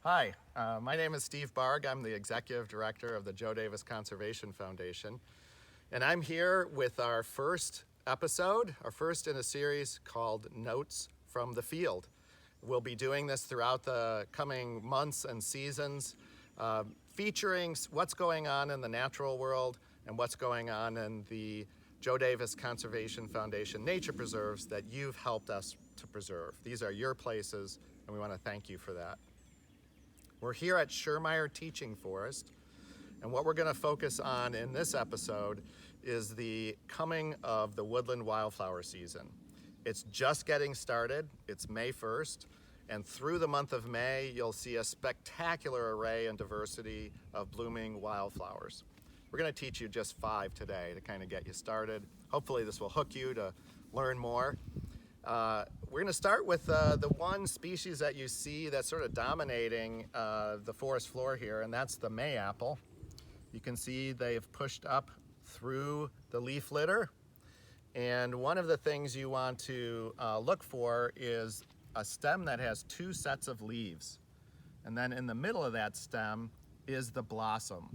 Hi, my name is Steve Barg. I'm the Executive Director of the Joe Davis Conservation Foundation. And I'm here with our first episode, our first in a series called Notes from the Field. We'll be doing this throughout the coming months and seasons, featuring what's going on in the natural world and what's going on in the Joe Davis Conservation Foundation nature preserves that you've helped us to preserve. These are your places, and we want to thank you for that. We're here at Schirmeyer Teaching Forest, and what we're going to focus on in this episode is the coming of the woodland wildflower season. It's just getting started. It's May 1st, and through the month of May, you'll see a spectacular array and diversity of blooming wildflowers. We're going to teach you just 5 today to kind of get you started. Hopefully this will hook you to learn more. We're going to start with the one species that you see that's sort of dominating the forest floor here, and that's the mayapple. You can see they've pushed up through the leaf litter, and one of the things you want to look for is a stem that has 2 sets of leaves, and then in the middle of that stem is the blossom.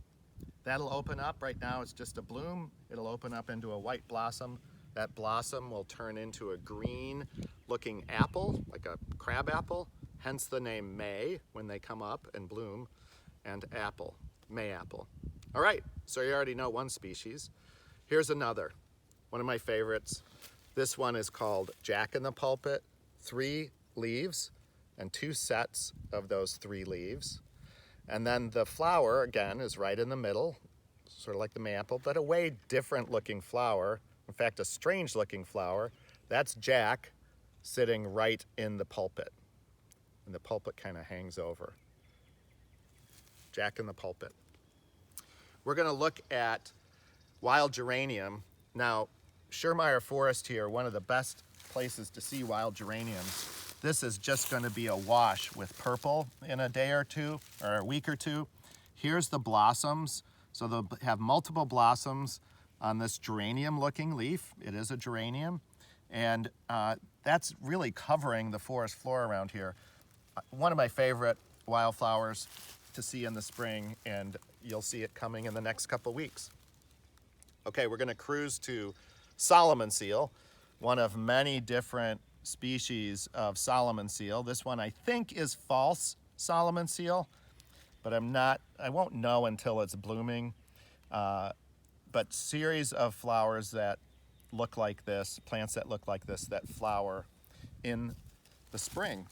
That'll open up. Right now it's just a bloom. It'll open up into a white blossom. That blossom will turn into a green looking apple, like a crab apple, hence the name May when they come up and bloom, and apple, mayapple. All right, so you already know one species. Here's another, one of my favorites. This one is called Jack in the Pulpit, 3 leaves and 2 sets of those 3 leaves. And then the flower, again, is right in the middle, sort of like the mayapple, but a way different looking flower. In fact, a strange looking flower. That's Jack sitting right in the pulpit. And the pulpit kind of hangs over. Jack in the Pulpit. We're going to look at wild geranium. Now, Schirmeyer Forest here, one of the best places to see wild geraniums. This is just going to be a wash with purple in a day or two, or a week or two. Here's the blossoms. So they'll have multiple blossoms on this geranium looking leaf. It is a geranium, and that's really covering the forest floor around here. One of my favorite wildflowers to see in the spring, and you'll see it coming in the next couple weeks. Okay, we're going to cruise to Solomon seal, one of many different species of Solomon seal. This one I think is false Solomon seal, but I won't know until it's blooming. But series of flowers that look like this, plants that look like this, that flower in the spring.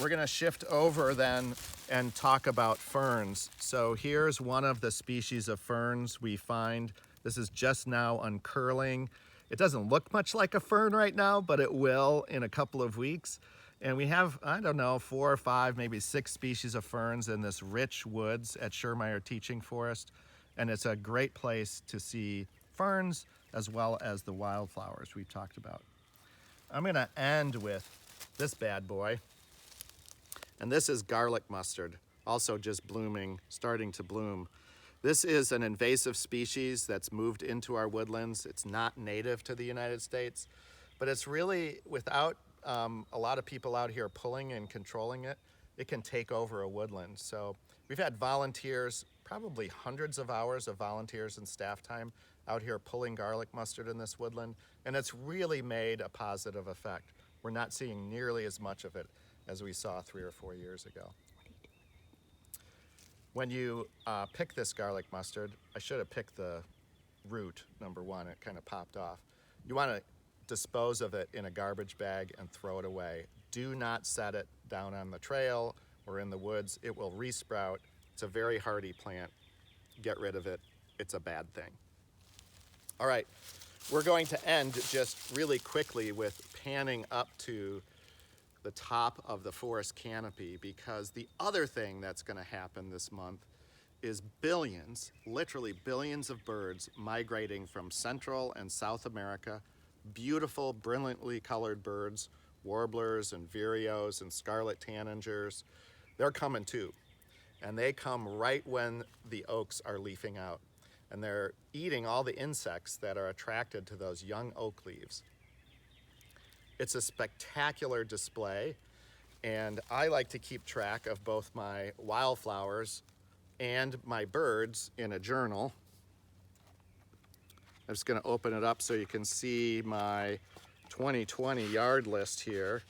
We're going to shift over then and talk about ferns. So here's one of the species of ferns we find. This is just now uncurling. It doesn't look much like a fern right now, but it will in a couple of weeks. And we have, I don't know, 4 or 5, maybe 6 species of ferns in this rich woods at Schirmeyer Teaching Forest. And it's a great place to see ferns as well as the wildflowers we've talked about. I'm going to end with this bad boy. And this is garlic mustard, also just blooming, starting to bloom. This is an invasive species that's moved into our woodlands. It's not native to the United States, but it's really, without a lot of people out here pulling and controlling it, it can take over a woodland. So we've had volunteers, probably hundreds of hours of volunteers and staff time out here pulling garlic mustard in this woodland, and it's really made a positive effect. We're not seeing nearly as much of it as we saw 3 or 4 years ago. When you pick this garlic mustard, I should have picked the root, number 1, it kind of popped off. You want to dispose of it in a garbage bag and throw it away. Do not set it down on the trail or in the woods. It will resprout. It's a very hardy plant. Get rid of it. It's a bad thing. All right, we're going to end just really quickly with panning up to the top of the forest canopy, because the other thing that's going to happen this month is billions, literally billions of birds migrating from Central and South America. Beautiful, brilliantly colored birds, warblers and vireos and scarlet tanagers. They're coming too. And they come right when the oaks are leafing out. And they're eating all the insects that are attracted to those young oak leaves. It's a spectacular display, And I like to keep track of both my wildflowers and my birds in a journal. I'm just going to open it up so you can see my 2020 yard list here.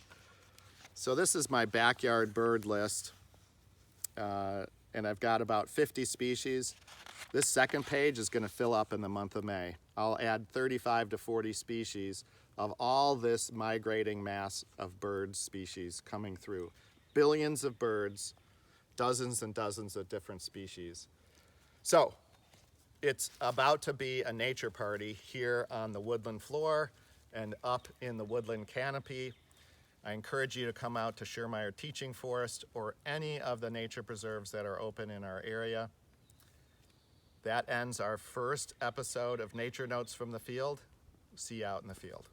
So this is my backyard bird list, and I've got about 50 species. This second page is going to fill up in the month of May. I'll add 35 to 40 species of all this migrating mass of bird species coming through. Billions of birds, dozens and dozens of different species. So it's about to be a nature party here on the woodland floor and up in the woodland canopy. I encourage you to come out to Schiermeier Teaching Forest or any of the nature preserves that are open in our area. That ends our first episode of Nature Notes from the Field. See you out in the field.